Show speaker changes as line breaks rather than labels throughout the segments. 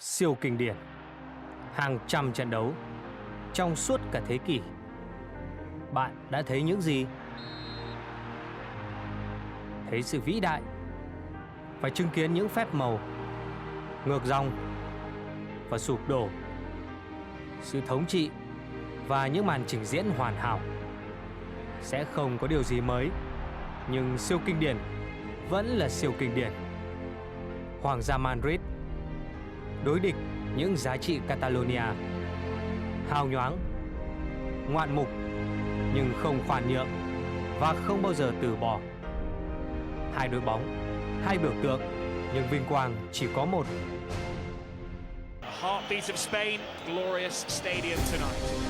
siêu kinh điển, hàng trăm trận đấu trong suốt cả thế kỷ. Bạn đã thấy những gì? Thấy sự vĩ đại, phải chứng kiến những phép màu, ngược dòng và sụp đổ, sự thống trị và những màn trình diễn hoàn hảo. Sẽ không có điều gì mới, nhưng siêu kinh điển vẫn là siêu kinh điển. Hoàng gia Madrid đối địch những giá trị Catalonia, hào nhoáng, ngoạn mục nhưng không khoan nhượng và không bao giờ từ bỏ. Hai đội bóng, hai biểu tượng, nhưng vinh quang chỉ có một.
Heartbeat of Spain, glorious stadium tonight.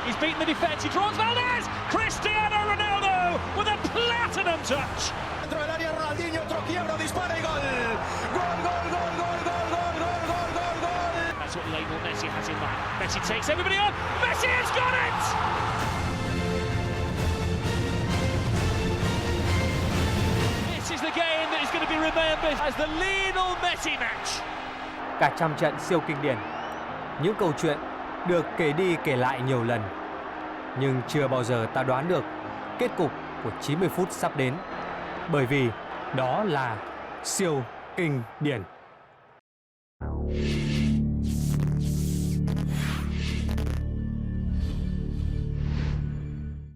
He's beaten the defence, he draws Valdez! Cristiano Ronaldo with a platinum touch!
Dentro del área Ronaldinho, otro quiebro, dispara y gol! Gol, gol, gol, gol, gol, gol, gol, gol, gol, gol!
That's what Lionel Messi has in mind. Messi takes everybody on, Messi has got it! This is the game that is going to be remembered as the Lionel Messi match.
Cả trăm trận siêu kinh điển, những câu chuyện được kể đi kể lại nhiều lần, nhưng chưa bao giờ ta đoán được kết cục của 90 phút sắp đến, bởi vì đó là siêu kinh điển.